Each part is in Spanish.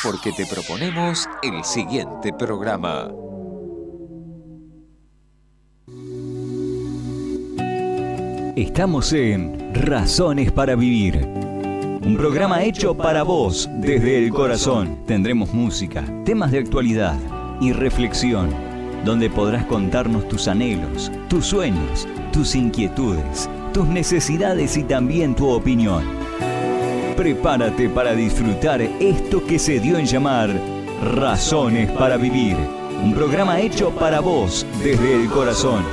porque te proponemos el siguiente programa. Estamos en Razones para Vivir, un programa hecho para vos desde el corazón. Tendremos música, temas de actualidad y reflexión, donde podrás contarnos tus anhelos, tus sueños, tus inquietudes, tus necesidades y también tu opinión. Prepárate para disfrutar esto que se dio en llamar Razones para Vivir, un programa hecho para vos desde el corazón.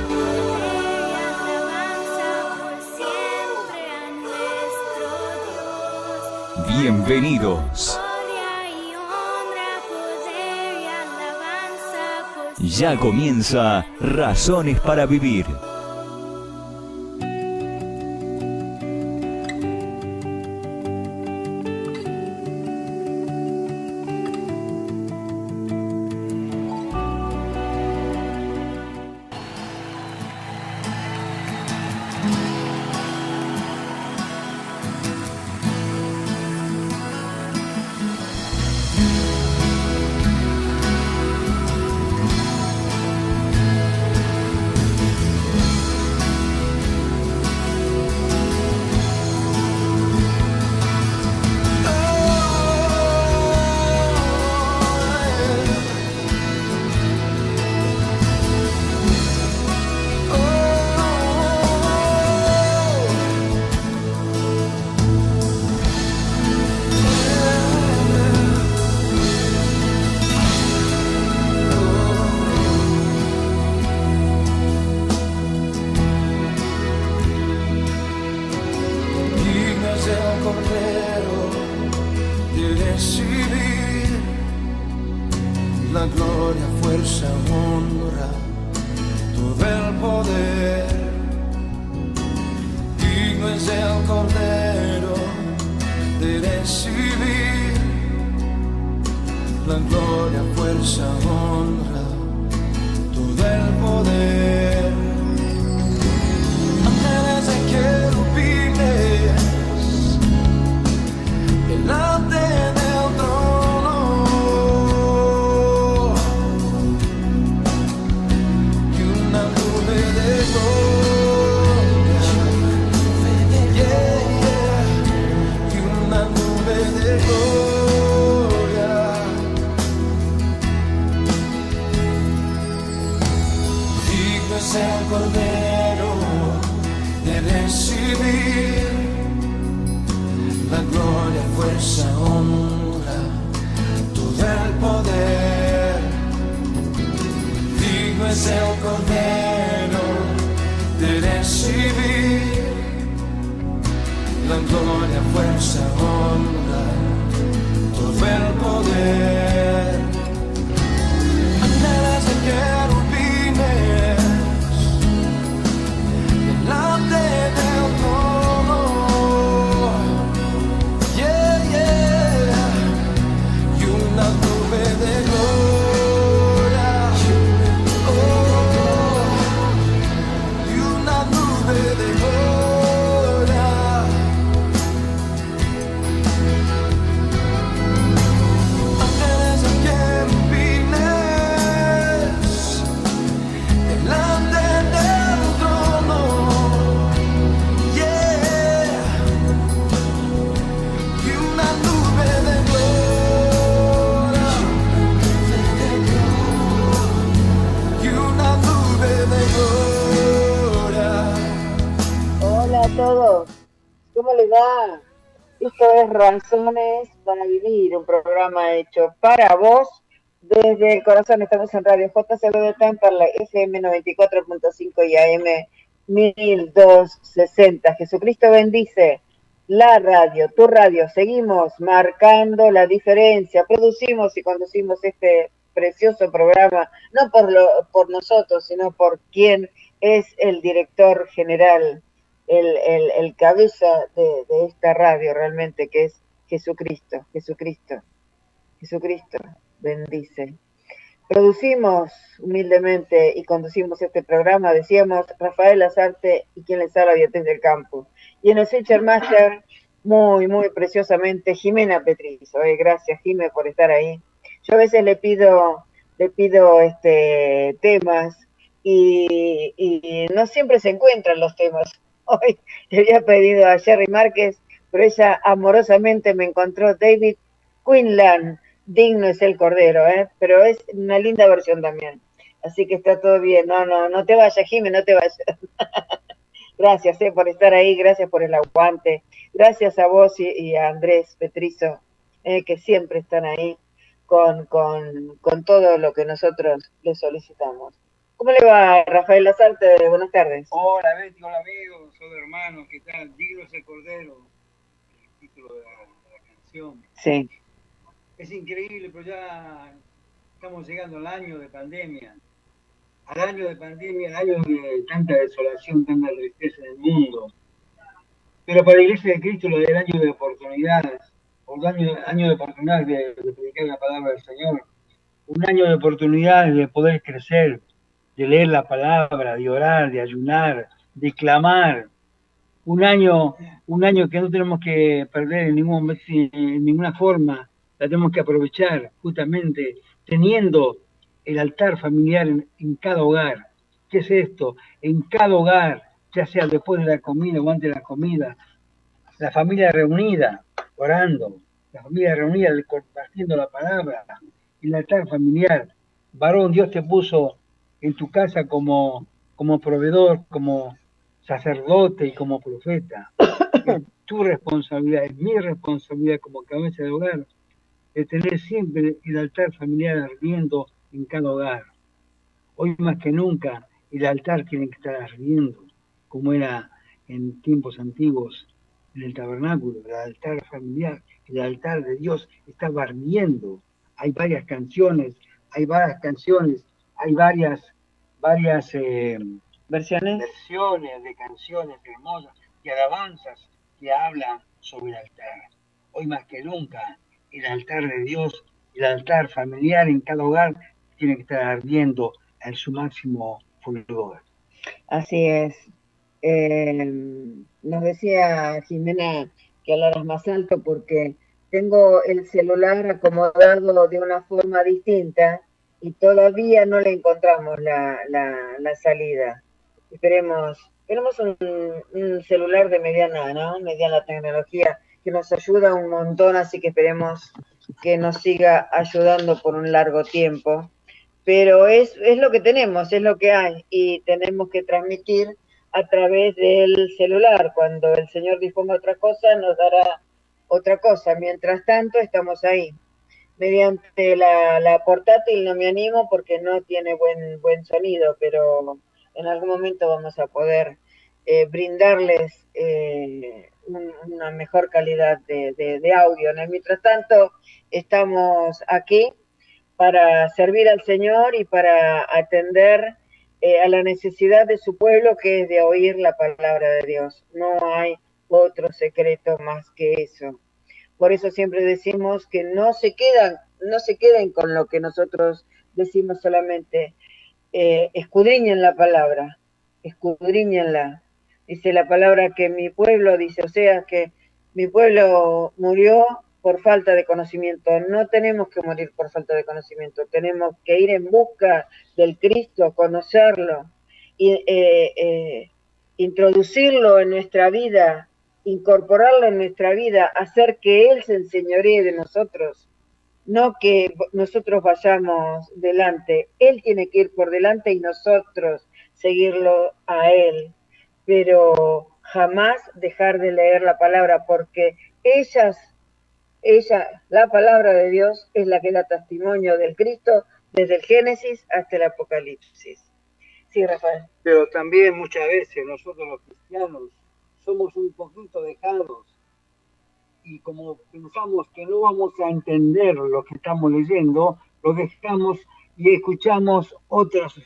Bienvenidos. Ya comienza Razones para Vivir. Razones para Vivir, un programa hecho para vos desde el corazón. Estamos en Radio JCB de Temperley, FM 94.5 y AM 1260. Jesucristo bendice la radio, tu radio. Seguimos marcando la diferencia. Producimos y conducimos este precioso programa, no por nosotros, sino por quien es el director general, el cabeza de esta radio realmente, que es Jesucristo bendice. Producimos humildemente y conducimos este programa, decíamos, Rafael Lazarte y quien les habla, Beatriz del Campo. Y en el Switcher Master, muy, muy preciosamente Jimena Petrizo. Gracias, Jimé, por estar ahí. Yo a veces le pido temas y no siempre se encuentran los temas. Hoy le había pedido a Jerry Márquez, pero ella amorosamente me encontró David Quinlan, Digno es el Cordero, pero es una linda versión también. Así que está todo bien. No, no, no te vayas, Jimé, no te vayas. Gracias por estar ahí, gracias por el aguante, gracias a vos y a Andrés Petrizo, que siempre están ahí con todo lo que nosotros les solicitamos. ¿Cómo le va, Rafael Lazarte? Buenas tardes. Hola Betty, hola amigos, soy hermano, ¿qué tal? Digno es el Cordero, el título de la canción. Sí. Es increíble, pero ya estamos llegando al año de pandemia. Al año de pandemia, al año de tanta desolación, tanta tristeza en el mundo. Pero para la Iglesia de Cristo lo del año de oportunidades, un año de oportunidades de predicar la palabra del Señor, un año de oportunidades de poder crecer, de leer la palabra, de orar, de ayunar, de clamar. Un año que no tenemos que perder en ninguna forma, la tenemos que aprovechar justamente teniendo el altar familiar en cada hogar. ¿Qué es esto? En cada hogar, ya sea después de la comida o antes de la comida, la familia reunida, orando, la familia reunida, compartiendo la palabra, el altar familiar. Varón, Dios te puso en tu casa como proveedor, como sacerdote y como profeta. Es tu responsabilidad, es mi responsabilidad como cabeza de hogar, de tener siempre el altar familiar ardiendo en cada hogar. Hoy más que nunca el altar tiene que estar ardiendo, como era en tiempos antiguos en el tabernáculo, el altar familiar, el altar de Dios estaba ardiendo. Hay varias canciones, hay varias ¿Versiones? versiones de canciones hermosas y alabanzas que hablan sobre el altar. Hoy más que nunca, el altar de Dios, el altar familiar en cada hogar tiene que estar ardiendo en su máximo fulgor. Así es. Nos decía Jimena que hablaras más alto porque tengo el celular acomodado de una forma distinta y todavía no le encontramos la salida. Esperemos un celular de mediana, ¿no? Mediana tecnología que nos ayuda un montón, así que esperemos que nos siga ayudando por un largo tiempo. Pero es lo que tenemos, es lo que hay y tenemos que transmitir a través del celular. Cuando el Señor disponga otra cosa, nos dará otra cosa. Mientras tanto, estamos ahí. Mediante la portátil no me animo porque no tiene buen sonido, pero en algún momento vamos a poder brindarles una mejor calidad de audio, ¿no? Mientras tanto, estamos aquí para servir al Señor y para atender a la necesidad de su pueblo, que es de oír la palabra de Dios. No hay otro secreto más que eso. Por eso siempre decimos que no se queden con lo que nosotros decimos solamente. Escudriñen la palabra, escudriñenla. Dice la palabra que mi pueblo, dice, o sea, que mi pueblo murió por falta de conocimiento. No tenemos que morir por falta de conocimiento, tenemos que ir en busca del Cristo, conocerlo, y introducirlo en nuestra vida, incorporarlo en nuestra vida, hacer que Él se enseñoree de nosotros, no que nosotros vayamos delante. Él tiene que ir por delante y nosotros seguirlo a Él, pero jamás dejar de leer la palabra, porque la palabra de Dios es la que da testimonio del Cristo desde el Génesis hasta el Apocalipsis. Sí, Rafael. Pero también muchas veces nosotros los cristianos somos un poquito dejados y como pensamos que no vamos a entender lo que estamos leyendo, lo dejamos y escuchamos otros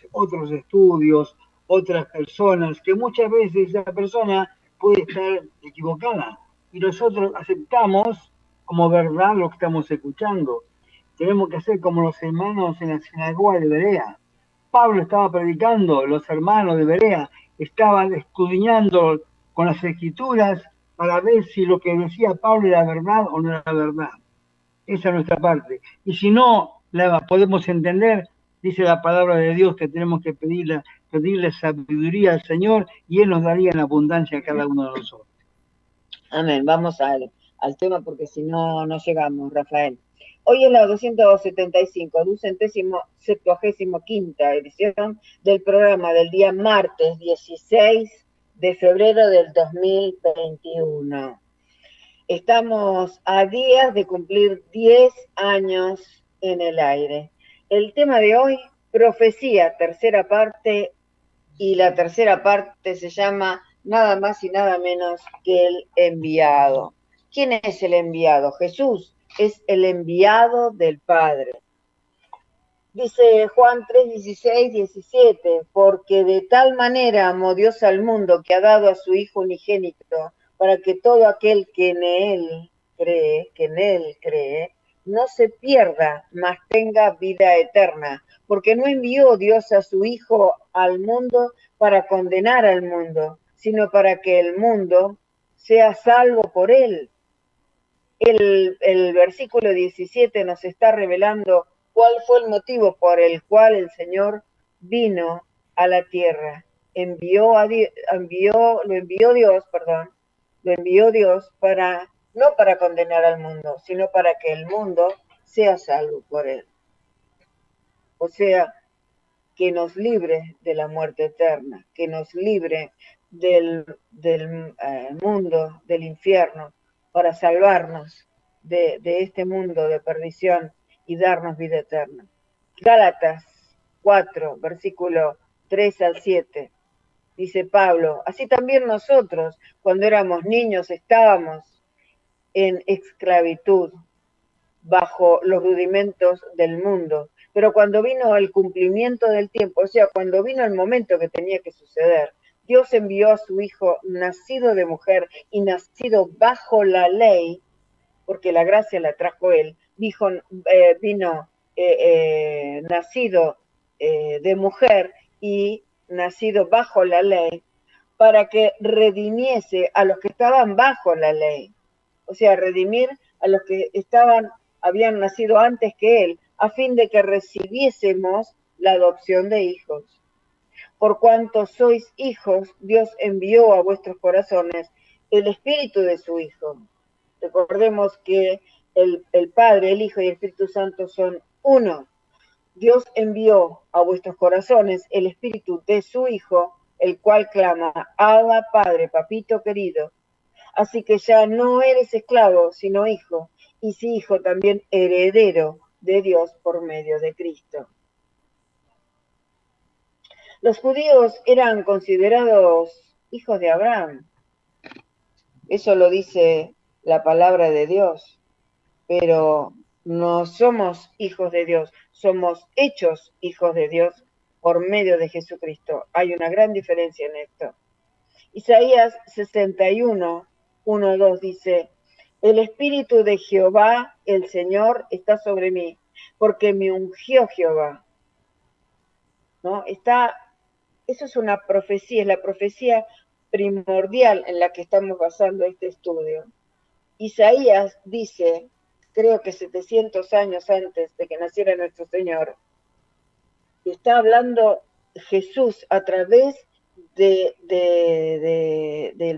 estudios, otras personas, que muchas veces esa persona puede estar equivocada y nosotros aceptamos como verdad lo que estamos escuchando. Tenemos que hacer como los hermanos en la sinagoga de Berea. Pablo estaba predicando, los hermanos de Berea estaban escudriñando con las escrituras para ver si lo que decía Pablo era verdad o no era verdad. Esa es nuestra parte. Y si no la podemos entender, dice la palabra de Dios que tenemos que pedirle sabiduría al Señor y Él nos daría en abundancia a cada uno de nosotros. Amén. Vamos al tema porque si no, no llegamos, Rafael. Hoy es la 275, 275ª edición del programa del día martes 16 de febrero del 2021. Estamos a días de cumplir 10 años en el aire. El tema de hoy, profecía, tercera parte, y la tercera parte se llama nada más y nada menos que el enviado. ¿Quién es el enviado? Jesús es el enviado del Padre. Dice Juan 3, 16, 17, porque de tal manera amó Dios al mundo que ha dado a su Hijo unigénito, para que todo aquel que en él cree, no se pierda, mas tenga vida eterna, porque no envió Dios a su Hijo al mundo para condenar al mundo, sino para que el mundo sea salvo por él. El versículo 17 nos está revelando cuál fue el motivo por el cual el Señor vino a la tierra. Lo envió Dios para, no para condenar al mundo, sino para que el mundo sea salvo por él. O sea, que nos libre de la muerte eterna, que nos libre del mundo, del infierno, para salvarnos de este mundo de perdición y darnos vida eterna. Gálatas 4, versículo 3 al 7, dice Pablo, así también nosotros, cuando éramos niños, estábamos en esclavitud, bajo los rudimentos del mundo. Pero cuando vino el cumplimiento del tiempo, o sea, cuando vino el momento que tenía que suceder, Dios envió a su Hijo nacido de mujer y nacido bajo la ley, porque la gracia la trajo Él, vino nacido de mujer y nacido bajo la ley, para que redimiese a los que estaban bajo la ley. O sea, redimir a los que habían nacido antes que Él, a fin de que recibiésemos la adopción de hijos. Por cuanto sois hijos, Dios envió a vuestros corazones el Espíritu de su Hijo. Recordemos que el Padre, el Hijo y el Espíritu Santo son uno. Dios envió a vuestros corazones el Espíritu de su Hijo, el cual clama, Abba, Padre, papito querido. Así que ya no eres esclavo, sino hijo, y si hijo, también heredero de Dios por medio de Cristo. Los judíos eran considerados hijos de Abraham. Eso lo dice la palabra de Dios. Pero no somos hijos de Dios, somos hechos hijos de Dios por medio de Jesucristo. Hay una gran diferencia en esto. Isaías 61, 1, 2 dice, el Espíritu de Jehová, el Señor, está sobre mí, porque me ungió Jehová. ¿No? Eso es una profecía, es la profecía primordial en la que estamos basando este estudio. Isaías dice, creo que 700 años antes de que naciera nuestro Señor, está hablando Jesús a través del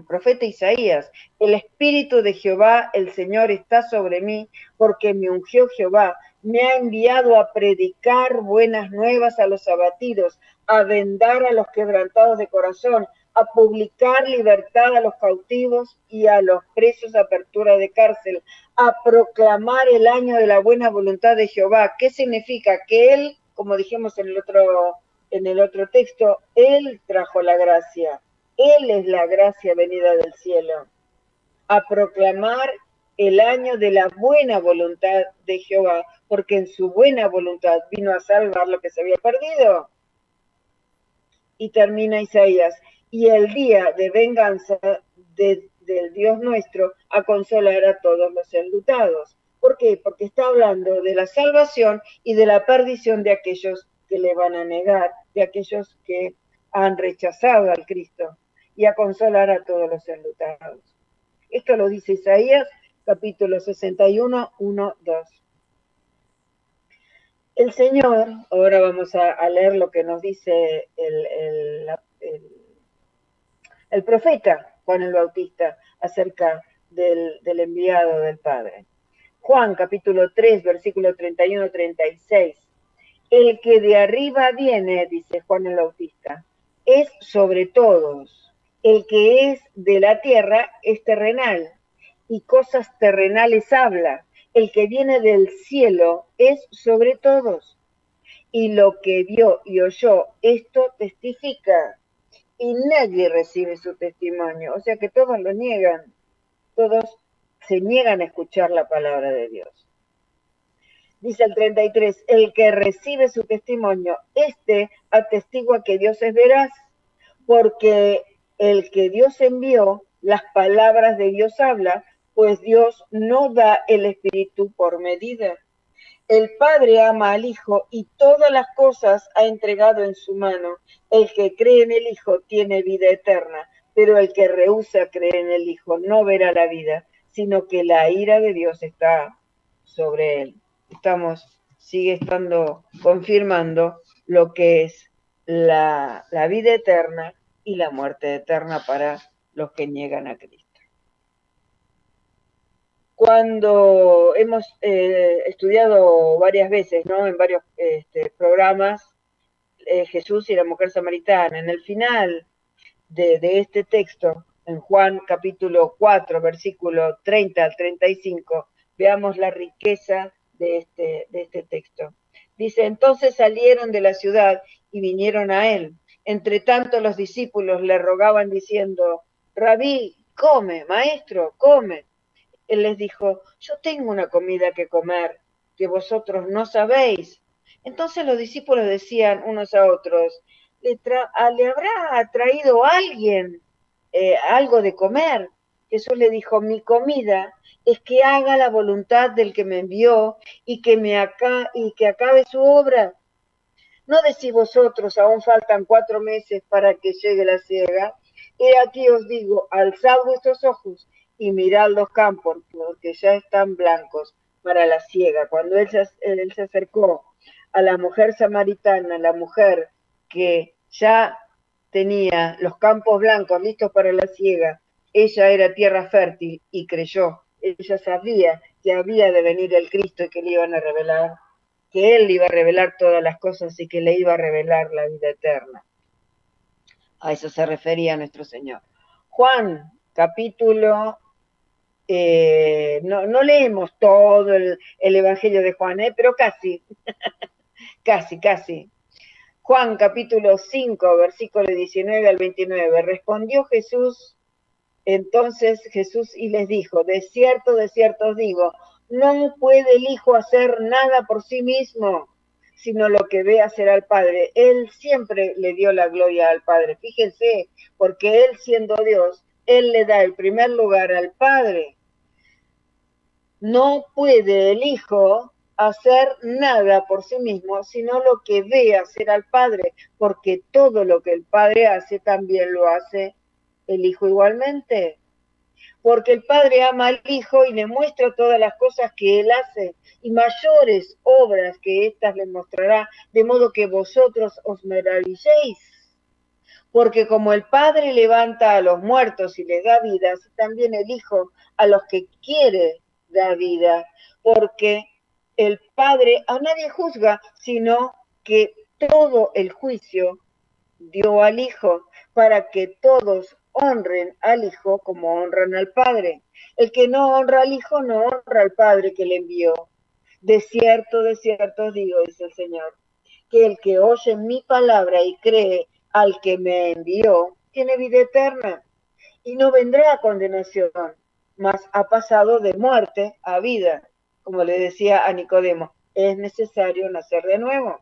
profeta Isaías. El Espíritu de Jehová, el Señor, está sobre mí, porque me ungió Jehová, me ha enviado a predicar buenas nuevas a los abatidos, a vendar a los quebrantados de corazón, a publicar libertad a los cautivos y a los presos apertura de cárcel, a proclamar el año de la buena voluntad de Jehová. ¿Qué significa? Que Él, como dijimos en el otro texto, Él trajo la gracia. Él es la gracia venida del cielo. A proclamar el año de la buena voluntad de Jehová, porque en su buena voluntad vino a salvar lo que se había perdido. Y termina Isaías, y el día de venganza del Dios nuestro a consolar a todos los enlutados. ¿Por qué? Porque está hablando de la salvación y de la perdición de aquellos que le van a negar, de aquellos que han rechazado al Cristo, y a consolar a todos los enlutados. Esto lo dice Isaías, capítulo 61, 1, 2. El Señor, ahora vamos a leer lo que nos dice el profeta Juan el Bautista acerca del enviado del Padre. Juan capítulo 3, versículo 31-36. El que de arriba viene, dice Juan el Bautista, es sobre todos. El que es de la tierra es terrenal, y cosas terrenales habla. El que viene del cielo es sobre todos. Y lo que vio y oyó, esto testifica. Y nadie recibe su testimonio. O sea que todos lo niegan. Todos se niegan a escuchar la palabra de Dios. Dice el 33, el que recibe su testimonio, este atestigua que Dios es veraz, porque el que Dios envió, las palabras de Dios habla, pues Dios no da el Espíritu por medida. El Padre ama al Hijo y todas las cosas ha entregado en su mano. El que cree en el Hijo tiene vida eterna, pero el que rehúsa creer en el Hijo no verá la vida, sino que la ira de Dios está sobre él. Sigue estando confirmando lo que es la vida eterna y la muerte eterna para los que niegan a Cristo. Cuando hemos estudiado varias veces, ¿no?, en varios programas, Jesús y la mujer samaritana, en el final de este texto, en Juan capítulo 4, versículo 30 al 35, veamos la riqueza de este texto. Dice, entonces salieron de la ciudad y vinieron a él. Entre tanto los discípulos le rogaban diciendo, Rabí, come, maestro, come. Él les dijo, yo tengo una comida que comer, que vosotros no sabéis. Entonces los discípulos decían unos a otros, ¿le habrá traído alguien algo de comer? Jesús le dijo, mi comida es que haga la voluntad del que me envió y que acabe su obra. ¿No decís vosotros, aún faltan 4 meses para que llegue la siega? He aquí os digo, alzad vuestros ojos y mirad los campos, porque ya están blancos para la siega. Cuando él se acercó a la mujer samaritana, la mujer que ya tenía los campos blancos listos para la siega, ella era tierra fértil y creyó. Ella sabía que había de venir el Cristo y que le iban a revelar, que él iba a revelar todas las cosas y que le iba a revelar la vida eterna. A eso se refería nuestro Señor. Juan, capítulo, no leemos todo el Evangelio de Juan, pero casi, casi. Juan, capítulo 5, versículo 19 al 29. Respondió entonces Jesús y les dijo, de cierto os digo, no puede el Hijo hacer nada por sí mismo, sino lo que ve hacer al Padre. Él siempre le dio la gloria al Padre. Fíjense, porque Él siendo Dios, Él le da el primer lugar al Padre. No puede el Hijo hacer nada por sí mismo, sino lo que ve hacer al Padre, porque todo lo que el Padre hace también lo hace el Hijo igualmente. Porque el Padre ama al Hijo y le muestra todas las cosas que Él hace, y mayores obras que éstas le mostrará, de modo que vosotros os maravilléis. Porque como el Padre levanta a los muertos y les da vida, así también el Hijo a los que quiere da vida. Porque el Padre a nadie juzga, sino que todo el juicio dio al Hijo, para que todos honren al Hijo como honran al Padre. El que no honra al Hijo no honra al Padre que le envió. De cierto os digo, dice el Señor, que el que oye mi palabra y cree al que me envió, tiene vida eterna y no vendrá a condenación, mas ha pasado de muerte a vida. Como le decía a Nicodemo, es necesario nacer de nuevo.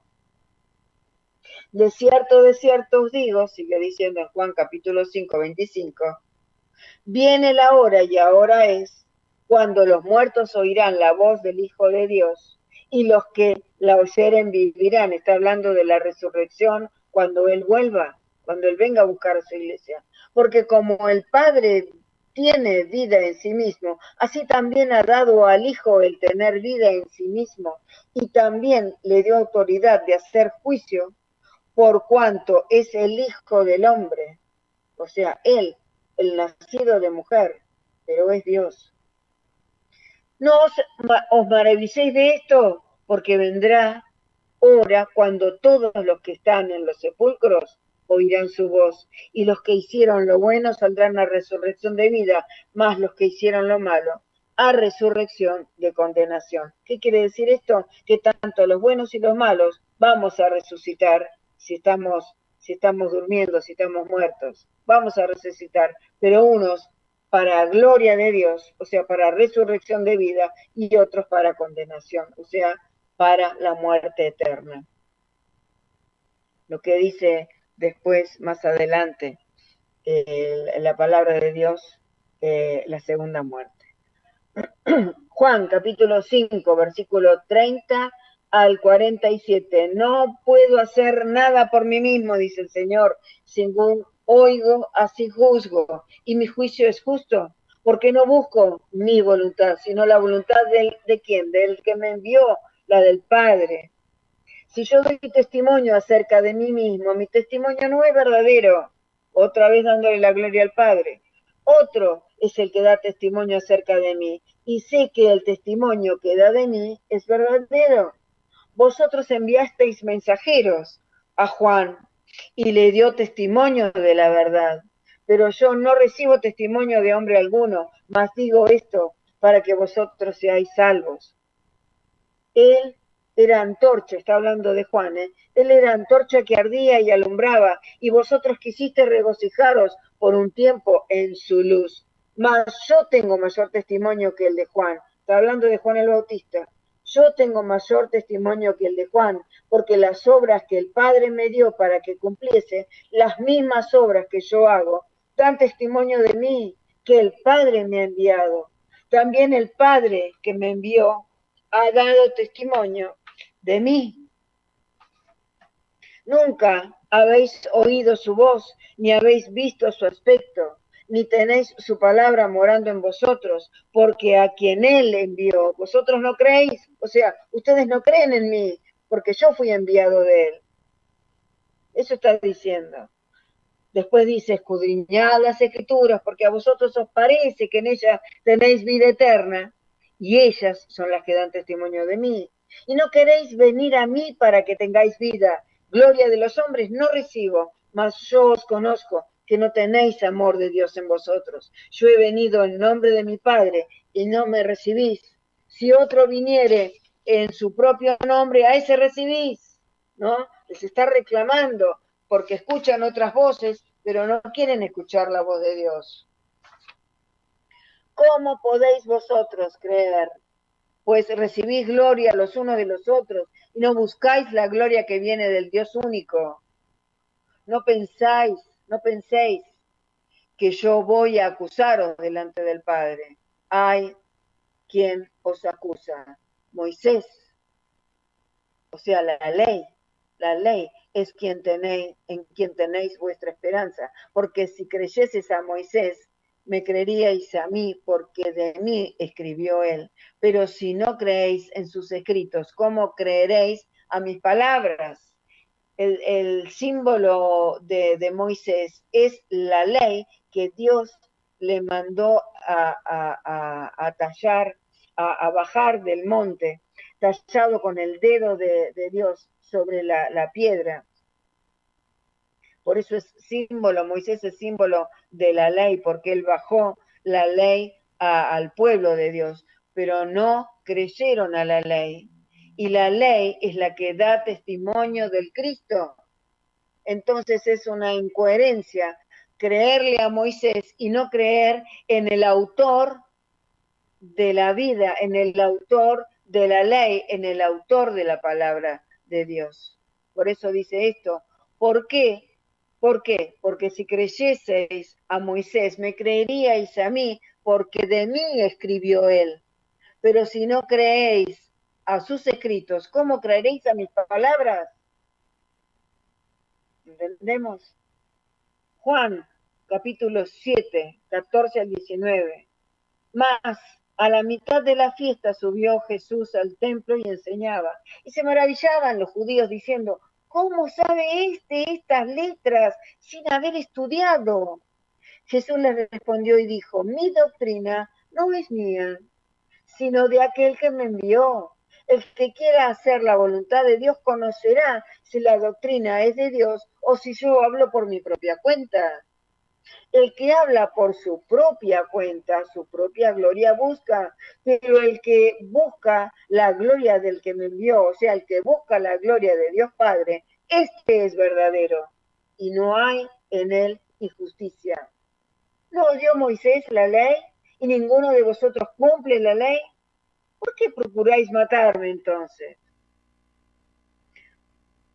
De cierto os digo, sigue diciendo en Juan capítulo 5, 25, viene la hora y ahora es, cuando los muertos oirán la voz del Hijo de Dios y los que la oyeren vivirán. Está hablando de la resurrección cuando Él vuelva, cuando Él venga a buscar a su iglesia. Porque como el Padre tiene vida en sí mismo, así también ha dado al Hijo el tener vida en sí mismo, y también le dio autoridad de hacer juicio, por cuanto es el Hijo del Hombre, o sea, Él, el nacido de mujer, pero es Dios. No os maravilléis de esto, porque vendrá hora cuando todos los que están en los sepulcros oirán su voz, y los que hicieron lo bueno saldrán a resurrección de vida, más los que hicieron lo malo a resurrección de condenación. ¿Qué quiere decir esto? Que tanto los buenos y los malos vamos a resucitar si estamos durmiendo, si estamos muertos. Vamos a resucitar, pero unos para gloria de Dios, o sea, para resurrección de vida, y otros para condenación, o sea, para la muerte eterna. Lo que dice después, más adelante, la palabra de Dios, la segunda muerte. Juan capítulo 5, versículo 30 al 47. No puedo hacer nada por mí mismo, dice el Señor, según oigo, así juzgo, y mi juicio es justo, porque no busco mi voluntad, sino la voluntad de ¿quién? Del que me envió, la del Padre. Si yo doy testimonio acerca de mí mismo, mi testimonio no es verdadero, otra vez dándole la gloria al Padre. Otro es el que da testimonio acerca de mí, y sé que el testimonio que da de mí es verdadero. Vosotros enviasteis mensajeros a Juan y le dio testimonio de la verdad, pero yo no recibo testimonio de hombre alguno, mas digo esto para que vosotros seáis salvos. Él era antorcha, está hablando de Juan, él era antorcha que ardía y alumbraba, y vosotros quisiste regocijaros por un tiempo en su luz. Mas yo tengo mayor testimonio que el de Juan, está hablando de Juan el Bautista. Yo tengo mayor testimonio que el de Juan, porque las obras que el Padre me dio para que cumpliese, las mismas obras que yo hago, dan testimonio de mí, que el Padre me ha enviado. También el Padre que me envió ha dado testimonio de mí. Nunca habéis oído su voz, ni habéis visto su aspecto, ni tenéis su palabra morando en vosotros, porque a quien él envió, vosotros no creéis, o sea, ustedes no creen en mí, porque yo fui enviado de él. Eso está diciendo. Después dice, escudriñad las escrituras, porque a vosotros os parece que en ellas tenéis vida eterna, y ellas son las que dan testimonio de mí. Y no queréis venir a mí para que tengáis vida. Gloria de los hombres no recibo, mas yo os conozco que no tenéis amor de Dios en vosotros. Yo he venido en nombre de mi Padre y no me recibís. Si otro viniere en su propio nombre, a ese recibís, ¿no? Les está reclamando porque escuchan otras voces, pero no quieren escuchar la voz de Dios. ¿Cómo podéis vosotros creer? Pues recibís gloria los unos de los otros y no buscáis la gloria que viene del Dios único. No penséis que yo voy a acusaros delante del Padre. Hay quien os acusa, Moisés, o sea, la ley es en quien tenéis vuestra esperanza, porque si creyeseis a Moisés, me creeríais a mí, porque de mí escribió él. Pero si no creéis en sus escritos, ¿cómo creeréis a mis palabras? El símbolo de Moisés es la ley que Dios le mandó a tallar, a bajar del monte, tallado con el dedo de Dios sobre la piedra. Por eso es símbolo, Moisés es símbolo de la ley, porque él bajó la ley al pueblo de Dios, pero no creyeron a la ley. Y la ley es la que da testimonio del Cristo. Entonces es una incoherencia creerle a Moisés y no creer en el autor de la vida, en el autor de la ley, en el autor de la palabra de Dios. Por eso dice esto. ¿Por qué? ¿Por qué? Porque si creyeseis a Moisés, me creeríais a mí, porque de mí escribió él. Pero si no creéis a sus escritos, ¿cómo creeréis a mis palabras? ¿Entendemos? Juan capítulo 7, 14 al 19. Mas a la mitad de la fiesta subió Jesús al templo y enseñaba. Y se maravillaban los judíos diciendo, ¿cómo sabe estas letras sin haber estudiado? Jesús les respondió y dijo, mi doctrina no es mía, sino de aquel que me envió. El que quiera hacer la voluntad de Dios conocerá si la doctrina es de Dios o si yo hablo por mi propia cuenta. El que habla por su propia cuenta, su propia gloria busca, pero el que busca la gloria del que me envió, o sea, el que busca la gloria de Dios Padre, este es verdadero, y no hay en él injusticia. ¿No dio Moisés la ley y ninguno de vosotros cumple la ley? ¿Por qué procuráis matarme entonces?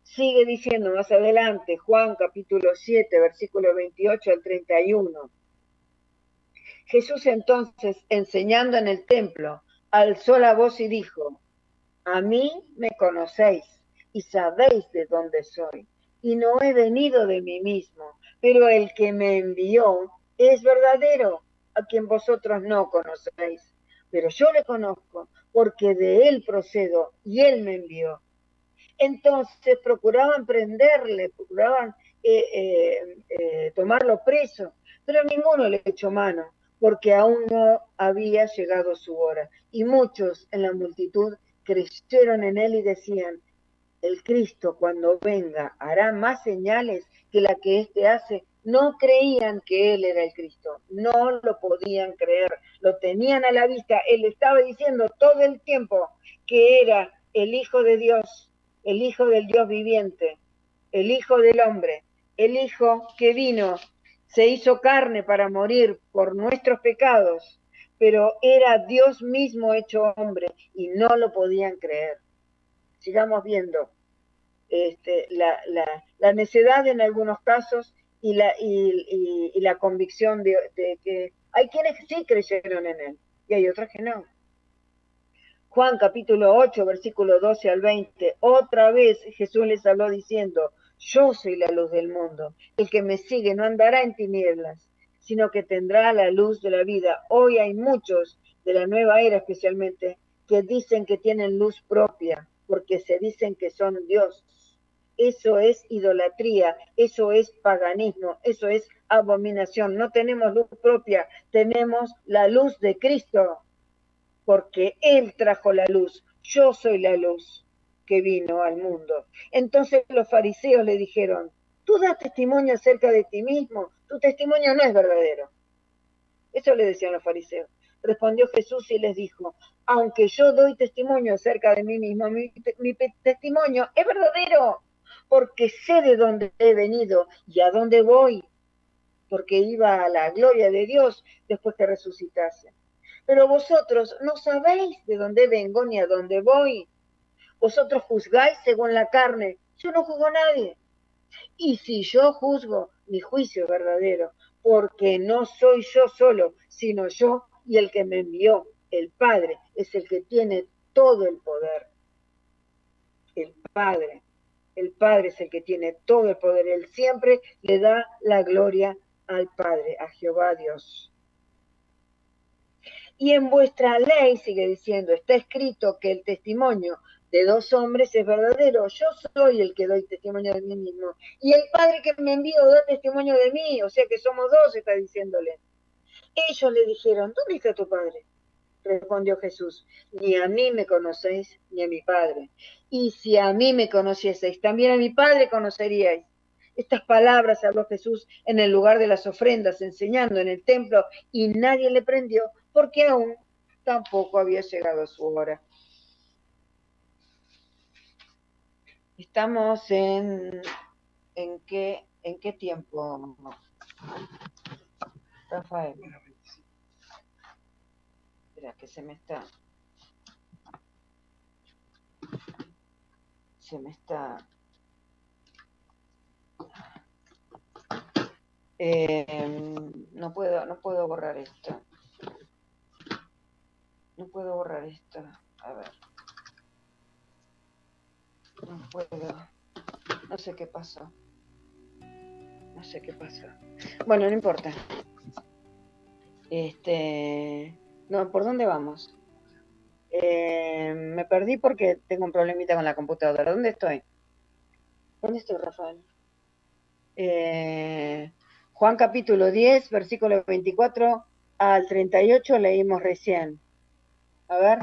Sigue diciendo más adelante, Juan capítulo 7, versículo 28 al 31. Jesús entonces, enseñando en el templo, alzó la voz y dijo, a mí me conocéis y sabéis de dónde soy, y no he venido de mí mismo, pero el que me envió es verdadero, a quien vosotros no conocéis. Pero yo le conozco, porque de él procedo, y él me envió. Entonces procuraban prenderle, procuraban tomarlo preso, pero ninguno le echó mano, porque aún no había llegado su hora. Y muchos en la multitud creyeron en él y decían, el Cristo cuando venga hará más señales que la que éste hace. No creían que él era el Cristo, no lo podían creer, lo tenían a la vista, él estaba diciendo todo el tiempo que era el Hijo de Dios, el Hijo del Dios viviente, el Hijo del hombre, el Hijo que vino, se hizo carne para morir por nuestros pecados, pero era Dios mismo hecho hombre y no lo podían creer. Sigamos viendo la necedad en algunos casos y la convicción de que hay quienes sí creyeron en él y hay otros que no. Juan capítulo 8, versículo 12 al 20, otra vez Jesús les habló diciendo, yo soy la luz del mundo, el que me sigue no andará en tinieblas, sino que tendrá la luz de la vida. Hoy hay muchos de la nueva era especialmente que dicen que tienen luz propia, porque se dicen que son Dios. Eso es idolatría, eso es paganismo, eso es abominación. No tenemos luz propia, tenemos la luz de Cristo, porque Él trajo la luz. Yo soy la luz que vino al mundo. Entonces los fariseos le dijeron, tú das testimonio acerca de ti mismo, tu testimonio no es verdadero. Eso le decían los fariseos. Respondió Jesús y les dijo, aunque yo doy testimonio acerca de mí mismo, mi testimonio es verdadero, porque sé de dónde he venido y a dónde voy, porque iba a la gloria de Dios después que resucitase. Pero vosotros no sabéis de dónde vengo ni a dónde voy. Vosotros juzgáis según la carne, yo no juzgo a nadie. Y si yo juzgo, mi juicio es verdadero, porque no soy yo solo, sino yo y el que me envió, el Padre, es el que tiene todo el poder. El Padre es el que tiene todo el poder. Él siempre le da la gloria al Padre, a Jehová Dios. Y en vuestra ley, sigue diciendo, está escrito que el testimonio de dos hombres es verdadero. Yo soy el que doy testimonio de mí mismo. Y el Padre que me envió da testimonio de mí. O sea que somos dos, está diciéndole. Ellos le dijeron, ¿dónde está tu Padre? Respondió Jesús, ni a mí me conocéis, ni a mi Padre. Y si a mí me conocieseis, también a mi Padre conoceríais. Estas palabras habló Jesús en el lugar de las ofrendas, enseñando en el templo, y nadie le prendió, porque aún tampoco había llegado su hora. Estamos en qué tiempo, Rafael. Espera, que se me está no puedo borrar esto. No puedo borrar esto. A ver. No puedo. No sé qué pasó. No sé qué pasó. Bueno, no importa. No, ¿por dónde vamos? Me perdí porque tengo un problemita con la computadora. ¿Dónde estoy? ¿Dónde estoy, Rafael? Juan capítulo 10, versículo 24 al 38 leímos recién. A ver.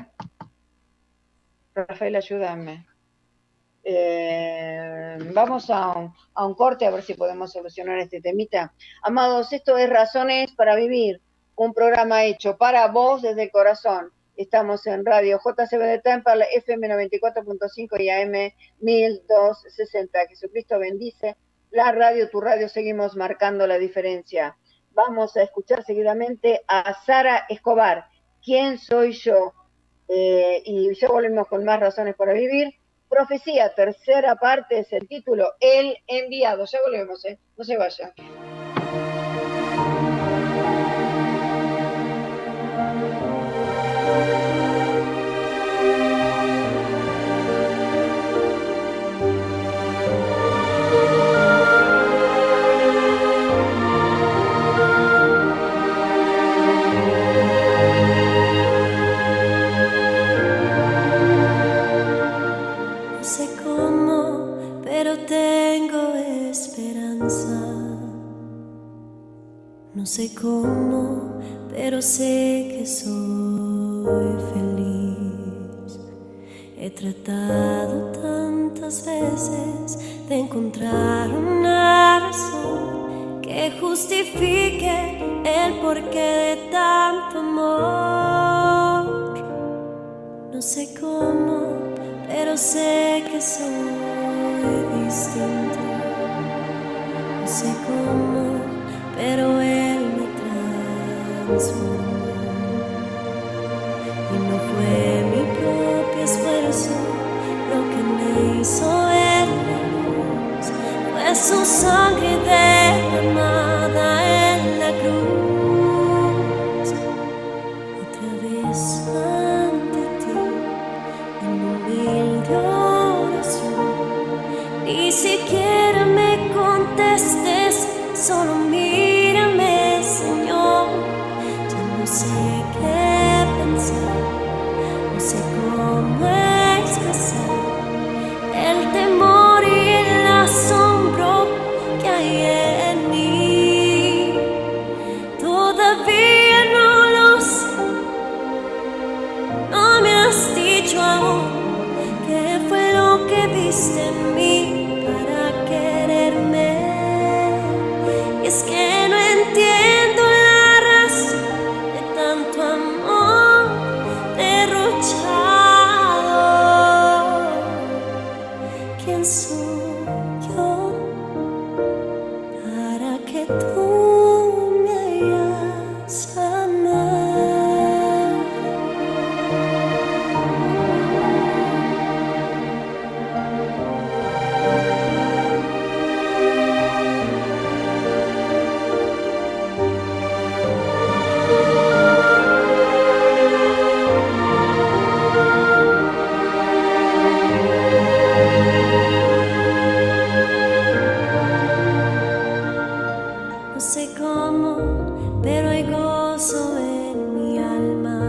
Rafael, ayúdame. Vamos a un corte a ver si podemos solucionar este temita. Amados, esto es Razones para Vivir, un programa hecho para vos desde el corazón. Estamos en Radio JCB de Tampa, FM 94.5 y AM 1260. Jesucristo bendice. La radio, tu radio, seguimos marcando la diferencia. Vamos a escuchar seguidamente a Sara Escobar. ¿Quién soy yo? Y ya volvemos con más Razones para Vivir. Profecía, tercera parte, es el título, El Enviado. Ya volvemos, no se vaya. No sé cómo, pero sé que soy feliz. He tratado tantas veces de encontrar una razón que justifique el porqué de tanto amor. No sé cómo, pero sé que soy distinto. No sé cómo, pero él me transformó. Y no fue mi propio esfuerzo lo que me hizo ver la luz, fue su sangre derramada en la cruz. Otra vez ante ti, en humilde oración, ni siquiera me contestes, solo mírame, Señor. Ya no sé qué pensar, no sé cómo expresar el temor y el asombro que hay en mí. Todavía no lo sé, no me has dicho aún qué fue lo que viste en mí para quererme. Es que no entiendo la razón de tanto amor derrochado. ¿Quién soy yo para que tú me hayas amado? No sé cómo, pero hay gozo en mi alma.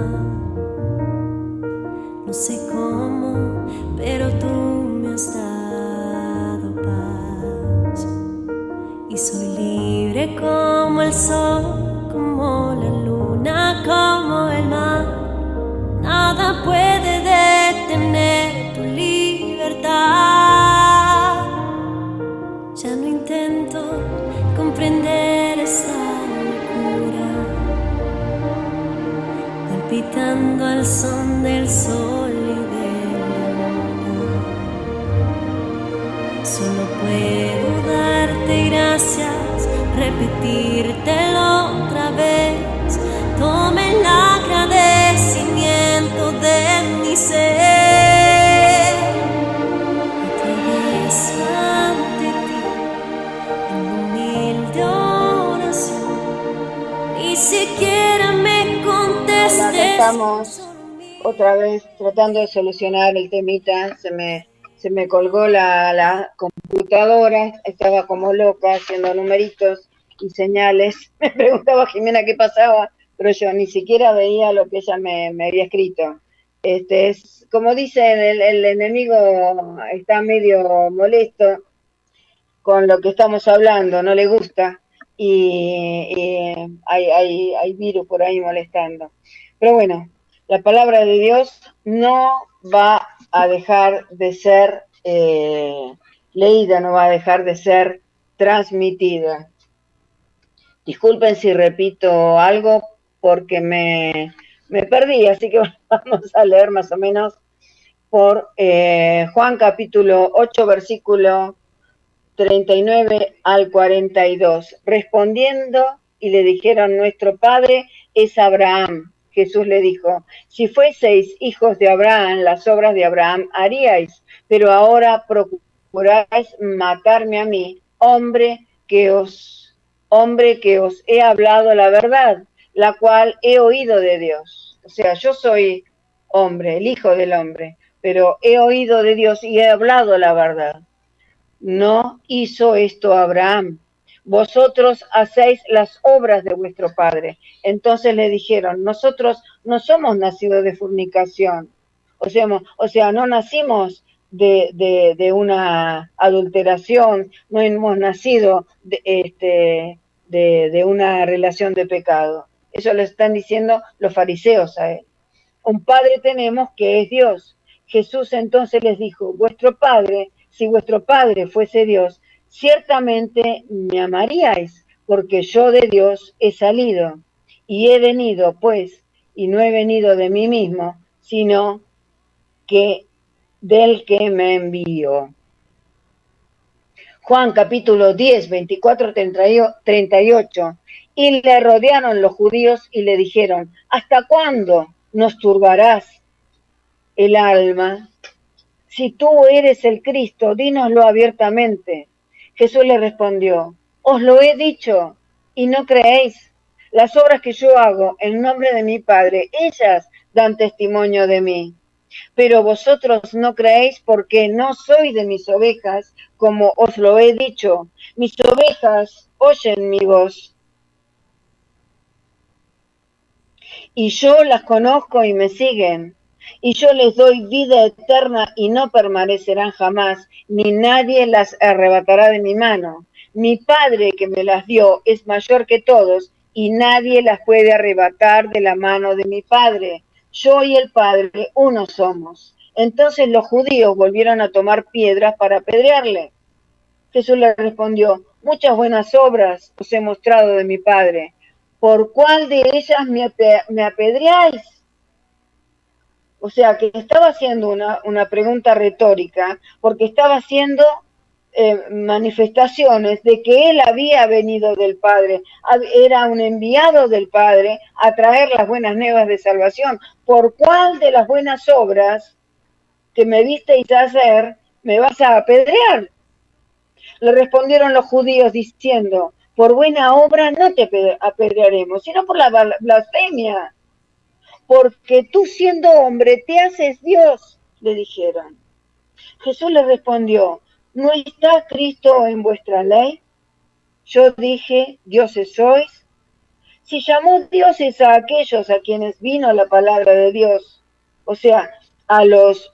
No sé cómo, pero tú me has dado paz. Y soy libre como el sol, como la luna, como el mar. Nada puede detener tu libertad. Ya no intento comprender esta locura, palpitando al son del sol y de la luna. Solo puedo darte gracias, repetírtelo otra vez. Tome el agradecimiento de mi ser. Otra vez ante ti, en humilde oración, ni siquiera me contestes. Estamos otra vez tratando de solucionar el temita. Se se me colgó la computadora, estaba como loca haciendo numeritos y señales. Me preguntaba Jimena qué pasaba, pero yo ni siquiera veía lo que ella me había escrito. Es, como dicen, el enemigo está medio molesto con lo que estamos hablando, no le gusta y hay virus por ahí molestando. Pero bueno, la palabra de Dios no va a dejar de ser leída, no va a dejar de ser transmitida. Disculpen si repito algo porque me perdí, así que vamos a leer más o menos por Juan capítulo 8, versículo 39 al 42. Respondiendo y le dijeron, nuestro padre es Abraham. Jesús le dijo, si fueseis hijos de Abraham, las obras de Abraham haríais, pero ahora procuráis matarme a mí, hombre que os he hablado la verdad, la cual he oído de Dios. O sea, yo soy hombre, el hijo del hombre, pero he oído de Dios y he hablado la verdad. No hizo esto Abraham. Vosotros hacéis las obras de vuestro padre. Entonces le dijeron, nosotros no somos nacidos de fornicación. O sea, no nacimos de una adulteración, no hemos nacido de una relación de pecado. Eso le están diciendo los fariseos a él. Un padre tenemos que es Dios. Jesús entonces les dijo, si vuestro padre fuese Dios, ciertamente me amaríais, porque yo de Dios he salido, y he venido, pues, y no he venido de mí mismo, sino que del que me envió. Juan capítulo 10, 24, 38. Y le rodearon los judíos y le dijeron, ¿hasta cuándo nos turbarás el alma? Si tú eres el Cristo, dínoslo abiertamente. Jesús le respondió, os lo he dicho y no creéis. Las obras que yo hago en nombre de mi Padre, ellas dan testimonio de mí. Pero vosotros no creéis porque no sois de mis ovejas, como os lo he dicho. Mis ovejas oyen mi voz. Y yo las conozco y me siguen. Y yo les doy vida eterna y no permanecerán jamás, ni nadie las arrebatará de mi mano. Mi Padre que me las dio es mayor que todos, y nadie las puede arrebatar de la mano de mi Padre. Yo y el Padre uno somos. Entonces los judíos volvieron a tomar piedras para apedrearle. Jesús le respondió, muchas buenas obras os he mostrado de mi Padre. ¿Por cuál de ellas me apedreáis? O sea, que estaba haciendo una pregunta retórica, porque estaba haciendo manifestaciones de que él había venido del Padre, era un enviado del Padre a traer las buenas nuevas de salvación. ¿Por cuál de las buenas obras que me visteis hacer me vas a apedrear? Le respondieron los judíos diciendo, por buena obra no te apedrearemos, sino por la blasfemia. Porque tú siendo hombre te haces Dios, le dijeron. Jesús les respondió, ¿no está Cristo en vuestra ley? Yo dije, dioses sois. Si llamó dioses a aquellos a quienes vino la palabra de Dios, o sea, a los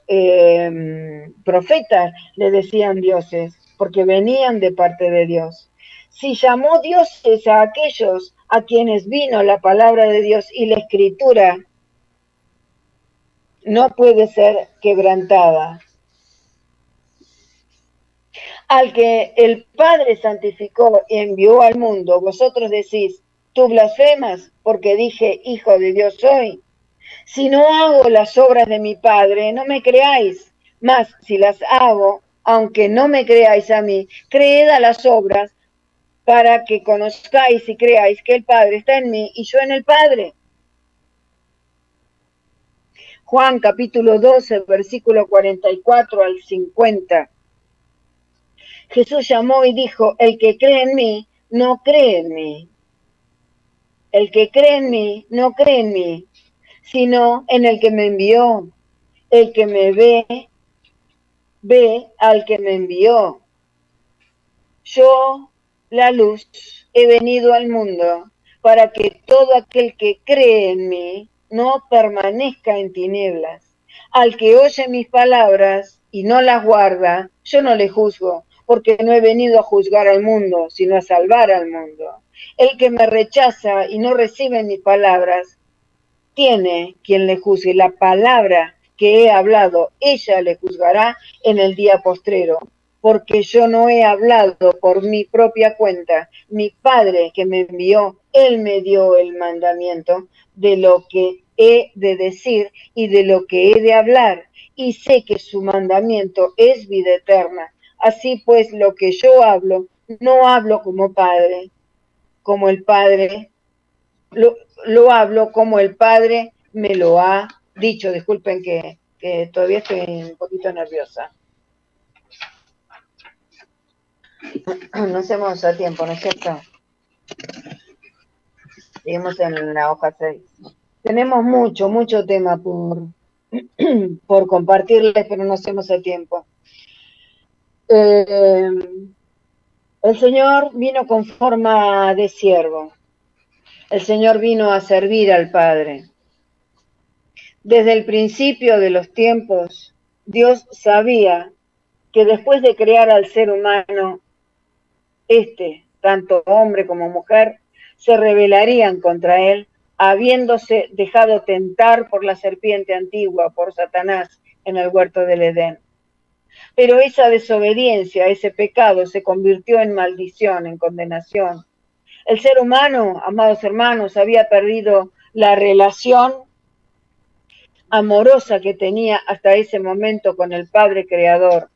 profetas le decían dioses, porque venían de parte de Dios. Si llamó dioses a aquellos a quienes vino la palabra de Dios y la escritura, no puede ser quebrantada. Al que el Padre santificó y envió al mundo, vosotros decís, tú blasfemas, porque dije, hijo de Dios soy. Si no hago las obras de mi Padre, no me creáis, mas si las hago, aunque no me creáis a mí, creed a las obras, para que conozcáis y creáis que el Padre está en mí y yo en el Padre. Juan capítulo 12, versículo 44 al 50. Jesús llamó y dijo, el que cree en mí, no cree en mí. El que cree en mí, no cree en mí, sino en el que me envió. El que me ve, ve al que me envió. Yo, la luz, he venido al mundo para que todo aquel que cree en mí no permanezca en tinieblas. Al que oye mis palabras y no las guarda, yo no le juzgo, porque no he venido a juzgar al mundo, sino a salvar al mundo. El que me rechaza y no recibe mis palabras, tiene quien le juzgue. La palabra que he hablado, ella le juzgará en el día postrero, porque yo no he hablado por mi propia cuenta. Mi Padre que me envió, Él me dio el mandamiento de lo que he de decir y de lo que he de hablar, y sé que su mandamiento es vida eterna. Así pues, lo que yo hablo, no hablo como el Padre, lo hablo como el Padre me lo ha dicho. Disculpen que todavía estoy un poquito nerviosa. No hacemos a tiempo, ¿no es cierto? Seguimos en la hoja 6. Tenemos mucho tema por compartirles, pero no hacemos a tiempo. El Señor vino con forma de siervo. El Señor vino a servir al Padre. Desde el principio de los tiempos, Dios sabía que después de crear al ser humano, tanto hombre como mujer, se rebelarían contra él, habiéndose dejado tentar por la serpiente antigua, por Satanás, en el huerto del Edén. Pero esa desobediencia, ese pecado, se convirtió en maldición, en condenación. El ser humano, amados hermanos, había perdido la relación amorosa que tenía hasta ese momento con el Padre Creador.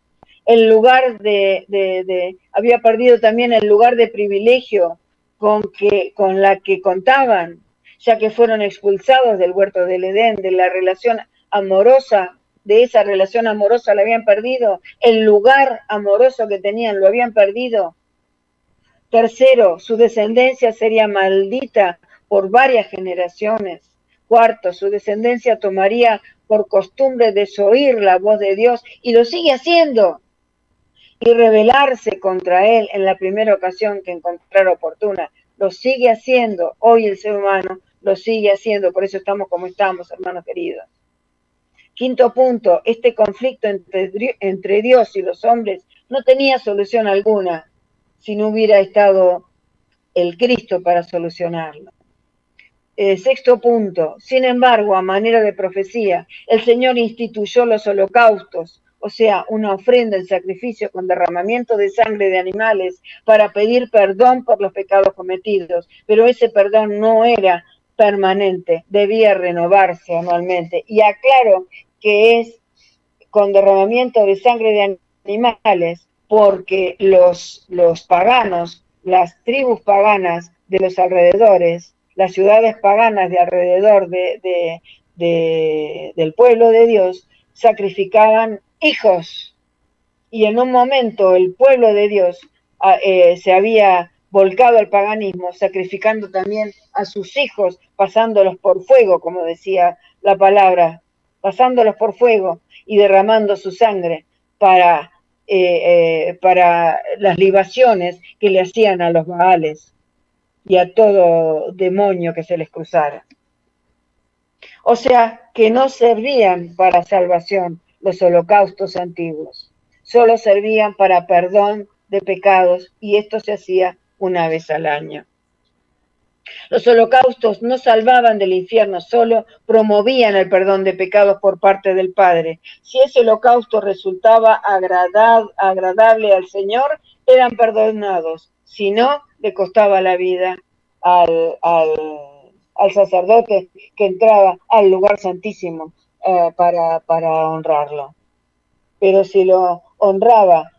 Había perdido también el lugar de privilegio con la que contaban, ya que fueron expulsados del huerto del Edén, de la relación amorosa, de esa relación amorosa la habían perdido, el lugar amoroso que tenían lo habían perdido. Tercero, su descendencia sería maldita por varias generaciones. Cuarto, su descendencia tomaría por costumbre desoír la voz de Dios, y lo sigue haciendo, y rebelarse contra él en la primera ocasión que encontrara oportuna. Lo sigue haciendo, hoy el ser humano lo sigue haciendo, por eso estamos como estamos, hermanos queridos. Quinto punto, este conflicto entre Dios y los hombres no tenía solución alguna si no hubiera estado el Cristo para solucionarlo. Sexto punto, sin embargo, a manera de profecía, el Señor instituyó los holocaustos, o sea, una ofrenda en sacrificio con derramamiento de sangre de animales para pedir perdón por los pecados cometidos, pero ese perdón no era permanente, debía renovarse anualmente. Y aclaro que es con derramamiento de sangre de animales, porque los paganos, las tribus paganas de los alrededores, las ciudades paganas de alrededor del pueblo de Dios, sacrificaban hijos. Y en un momento el pueblo de Dios se había volcado al paganismo, sacrificando también a sus hijos, pasándolos por fuego, como decía la palabra, pasándolos por fuego y derramando su sangre para las libaciones que le hacían a los Baales y a todo demonio que se les cruzara. O sea, que no servían para salvación los holocaustos antiguos, solo servían para perdón de pecados, y esto se hacía una vez al año. Los holocaustos no salvaban del infierno, solo promovían el perdón de pecados por parte del Padre. Si ese holocausto resultaba agradable al Señor, eran perdonados. Si no, le costaba la vida al sacerdote que entraba al lugar santísimo para honrarlo. Pero si lo honraba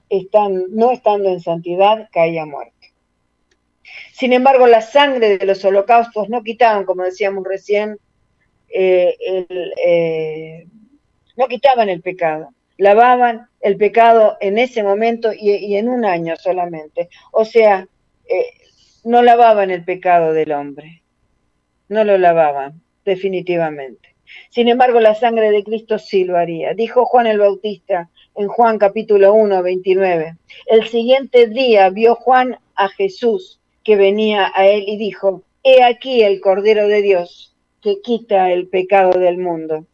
no estando en santidad, caía muerto. Sin embargo, la sangre de los holocaustos no quitaban, como decíamos recién, no quitaban el pecado, lavaban el pecado en ese momento y en un año solamente. O sea, no lavaban el pecado del hombre, no lo lavaban, definitivamente. Sin embargo, la sangre de Cristo sí lo haría. Dijo Juan el Bautista, en Juan capítulo 1, 29. El siguiente día vio Juan a Jesús que venía a él y dijo: he aquí el Cordero de Dios que quita el pecado del mundo.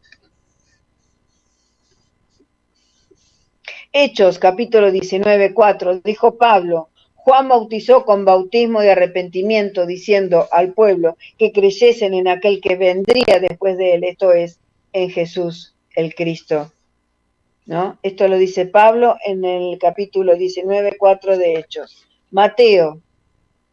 Hechos capítulo 19, 4, dijo Pablo: Juan bautizó con bautismo de arrepentimiento, diciendo al pueblo que creyesen en aquel que vendría después de él, esto es, en Jesús el Cristo. ¿No? Esto lo dice Pablo en el capítulo 19, 4 de Hechos. Mateo,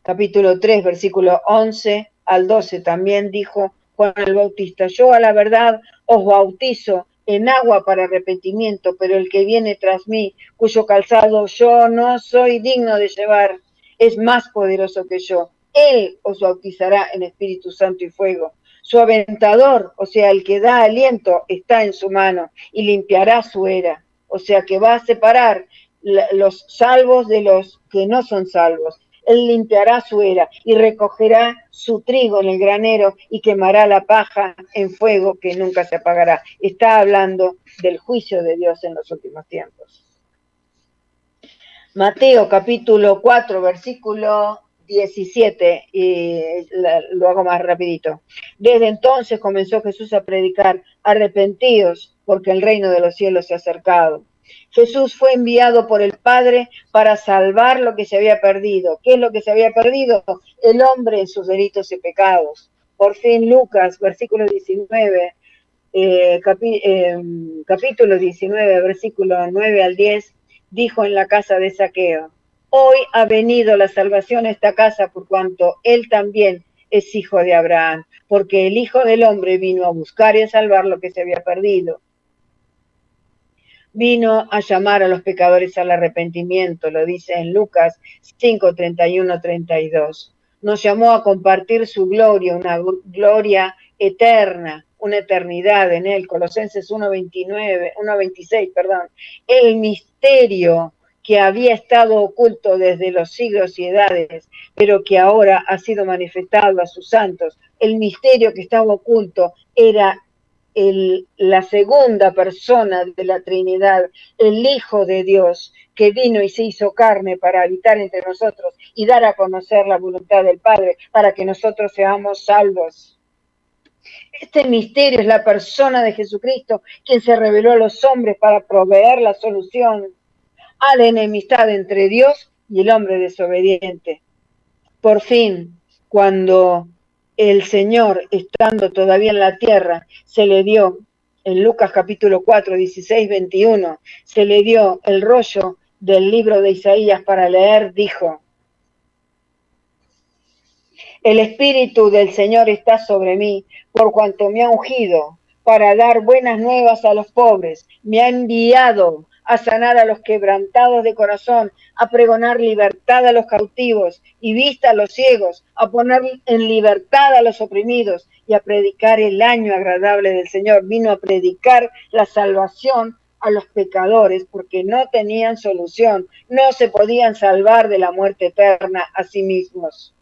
capítulo 3, versículo 11 al 12, también dijo Juan el Bautista: yo a la verdad os bautizo en agua para arrepentimiento, pero el que viene tras mí, cuyo calzado yo no soy digno de llevar, es más poderoso que yo. Él os bautizará en Espíritu Santo y fuego. Su aventador, o sea, el que da aliento, está en su mano y limpiará su era. O sea, que va a separar los salvos de los que no son salvos. Él limpiará su era y recogerá su trigo en el granero y quemará la paja en fuego que nunca se apagará. Está hablando del juicio de Dios en los últimos tiempos. Mateo capítulo 4, versículo 17, y lo hago más rapidito. Desde entonces comenzó Jesús a predicar: arrepentíos, porque el reino de los cielos se ha acercado. Jesús fue enviado por el Padre para salvar lo que se había perdido. ¿Qué es lo que se había perdido? El hombre en sus delitos y pecados. Por fin Lucas, versículo 19, capítulo 19, versículo 9 al 10, dijo en la casa de Zaqueo: hoy ha venido la salvación a esta casa, por cuanto él también es hijo de Abraham, porque el Hijo del Hombre vino a buscar y a salvar lo que se había perdido. Vino a llamar a los pecadores al arrepentimiento, lo dice en Lucas 5, 31, 32. Nos llamó a compartir su gloria, una gloria eterna, una eternidad en él. Colosenses 1:26, el misterio que había estado oculto desde los siglos y edades, pero que ahora ha sido manifestado a sus santos. El misterio que estaba oculto era la segunda persona de la Trinidad, el Hijo de Dios, que vino y se hizo carne para habitar entre nosotros y dar a conocer la voluntad del Padre para que nosotros seamos salvos. Este misterio es la persona de Jesucristo, quien se reveló a los hombres para proveer la solución a la enemistad entre Dios y el hombre desobediente. Por fin, cuando el Señor, estando todavía en la tierra, se le dio, en Lucas capítulo 4, 16, 21, se le dio el rollo del libro de Isaías para leer, dijo: el Espíritu del Señor está sobre mí, por cuanto me ha ungido para dar buenas nuevas a los pobres, me ha enviado a sanar a los quebrantados de corazón, a pregonar libertad a los cautivos y vista a los ciegos, a poner en libertad a los oprimidos y a predicar el año agradable del Señor. Vino a predicar la salvación a los pecadores porque no tenían solución, no se podían salvar de la muerte eterna a sí mismos.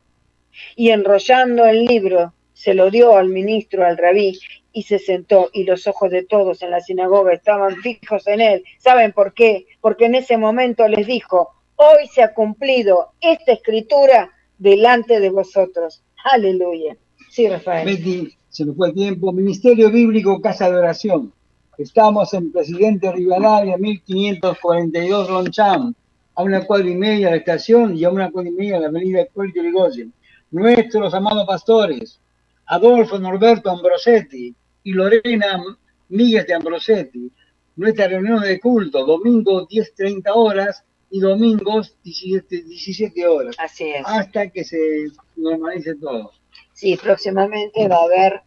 Y enrollando el libro, se lo dio al ministro, al rabí, y se sentó, y los ojos de todos en la sinagoga estaban fijos en él. ¿Saben por qué? Porque en ese momento les dijo: hoy se ha cumplido esta escritura delante de vosotros. Aleluya. Sí, Rafael. Betty, se me fue el tiempo. Ministerio Bíblico Casa de Oración. Estamos en Presidente Rivadavia, 1542 Longchamp, a 1,4:30 de la estación y a 1,4:30 de la avenida Hipólito Yrigoyen. Nuestros amados pastores, Adolfo Norberto Ambrosetti y Lorena Míguez de Ambrosetti. Nuestra reunión de culto, domingo 10:30 horas y domingos 17 horas. Así es. Hasta que se normalice todo. Sí, próximamente va a haber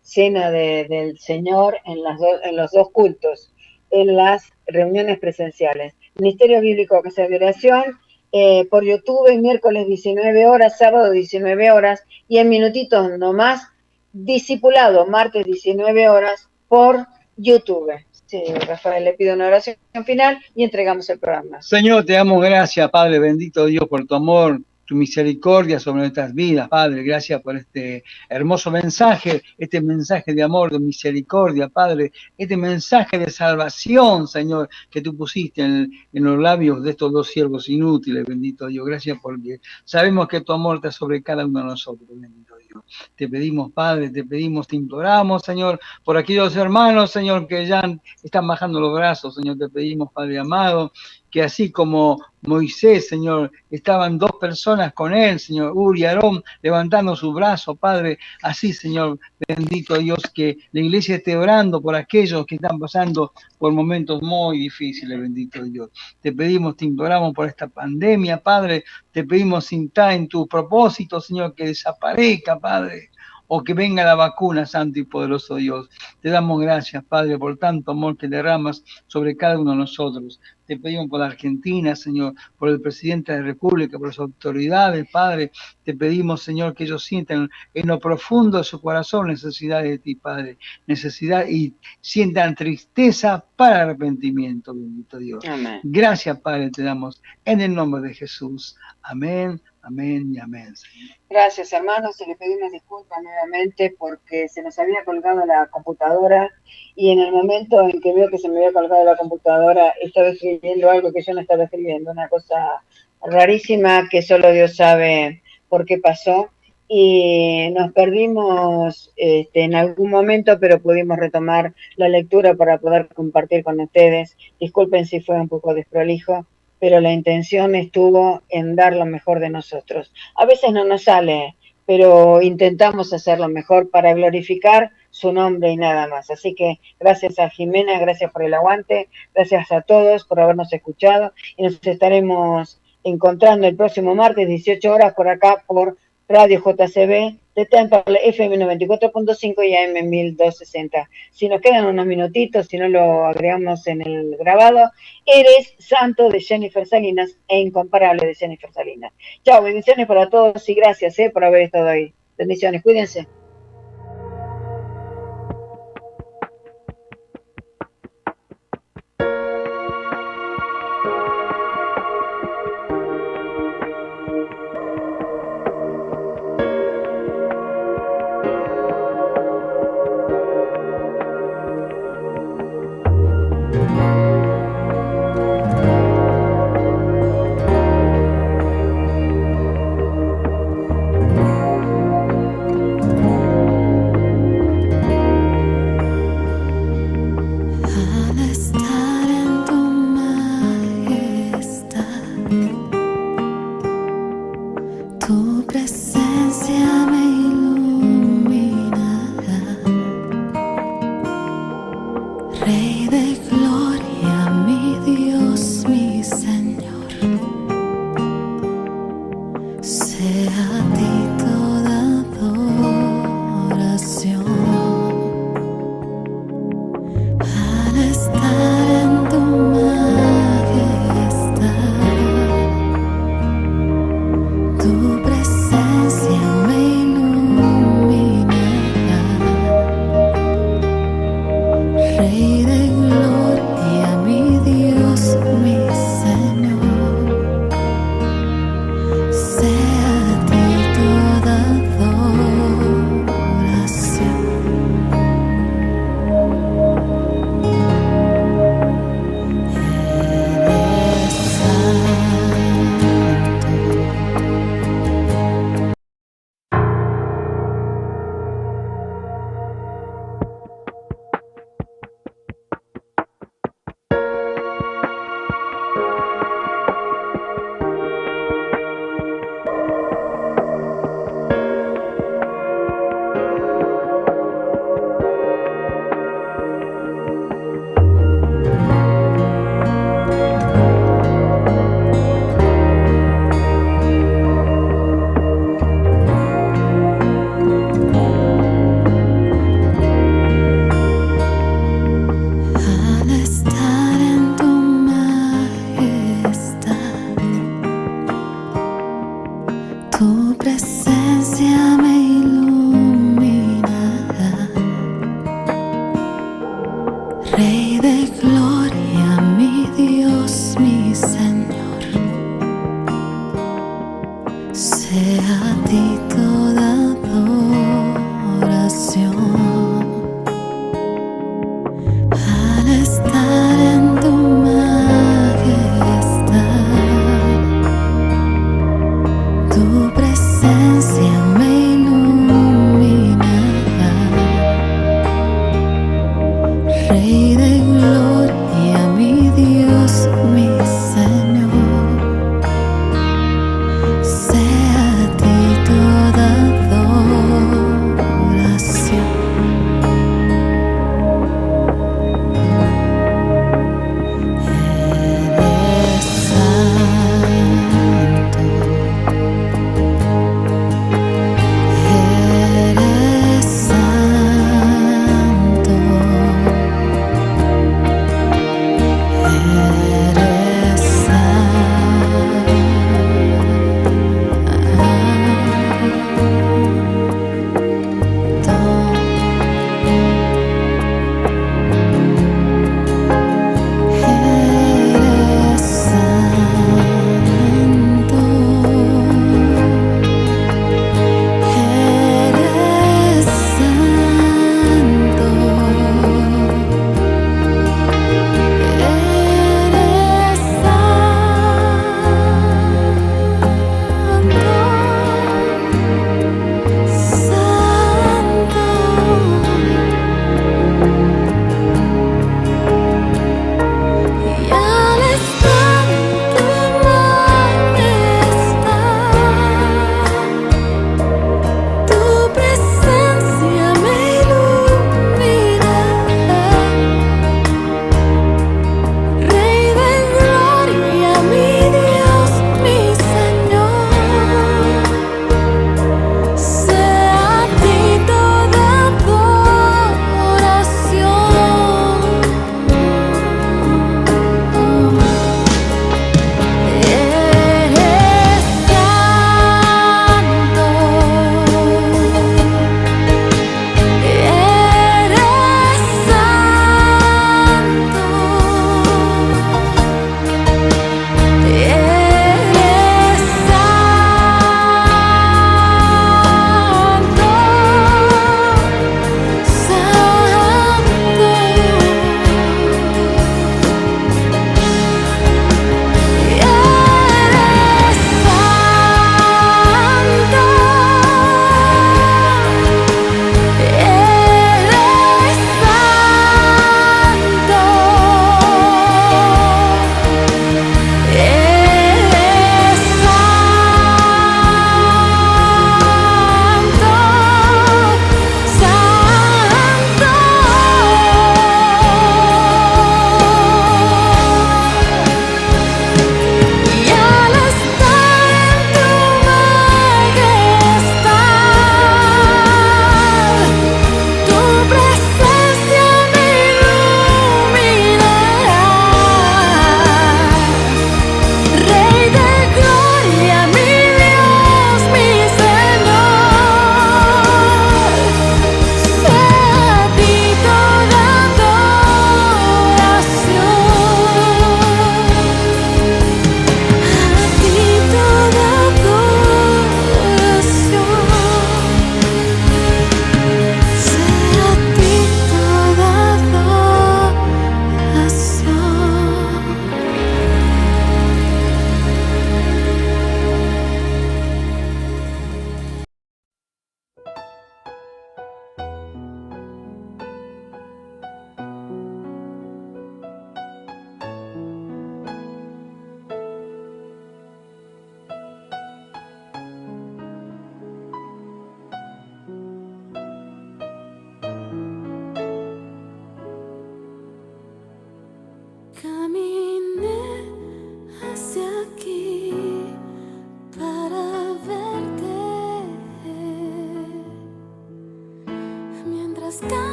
cena del Señor en los dos cultos, en las reuniones presenciales. Ministerio Bíblico Casa de Oración, por YouTube, miércoles 19 horas, sábado 19 horas, y en minutitos nomás, discipulado, martes 19 horas, por YouTube. Sí, Rafael, le pido una oración final y entregamos el programa. Señor, te damos gracias, Padre bendito Dios, por tu amor tu misericordia sobre nuestras vidas, Padre. Gracias por este hermoso mensaje, este mensaje de amor, de misericordia, Padre, este mensaje de salvación, Señor, que tú pusiste en los labios de estos dos siervos inútiles, bendito Dios. Gracias porque sabemos que tu amor está sobre cada uno de nosotros, bendito Dios. Te pedimos, Padre, te pedimos, te imploramos, Señor, por aquellos hermanos, Señor, que ya están bajando los brazos, Señor, te pedimos, Padre amado, que así como Moisés, Señor, estaban dos personas con él, Señor, Uri y Aarón, levantando su brazo, Padre, así, Señor, bendito Dios, que la iglesia esté orando por aquellos que están pasando por momentos muy difíciles, bendito Dios. Te pedimos, te imploramos por esta pandemia, Padre, te pedimos sin estar en tu propósito, Señor, que desaparezca, Padre, o que venga la vacuna, Santo y poderoso Dios. Te damos gracias, Padre, por tanto amor que derramas sobre cada uno de nosotros. Te pedimos por la Argentina, Señor, por el presidente de la República, por las autoridades, Padre. Te pedimos, Señor, que ellos sientan en lo profundo de su corazón necesidad de ti, Padre. Necesidad y sientan tristeza para arrepentimiento, bendito Dios. Amén. Gracias, Padre, te damos en el nombre de Jesús. Amén, amén y amén, Señor. Gracias, hermanos, y le pedimos disculpas nuevamente porque se nos había colgado la computadora y en el momento en que veo que se me había colgado la computadora estaba escribiendo algo que yo no estaba escribiendo, una cosa rarísima que solo Dios sabe por qué pasó y nos perdimos en algún momento, pero pudimos retomar la lectura para poder compartir con ustedes. Disculpen si fue un poco desprolijo, pero la intención estuvo en dar lo mejor de nosotros. A veces no nos sale, pero intentamos hacerlo mejor para glorificar su nombre y nada más. Así que gracias a Jimena, gracias por el aguante, gracias a todos por habernos escuchado y nos estaremos encontrando el próximo martes, 18 horas, por acá, por Radio JCB de Temple, FM 94.5 y AM 1260. Si nos quedan unos minutitos, si no lo agregamos en el grabado, Eres Santo de Jennifer Salinas e Incomparable de Jennifer Salinas. Chao, bendiciones para todos y gracias por haber estado ahí. Bendiciones, cuídense.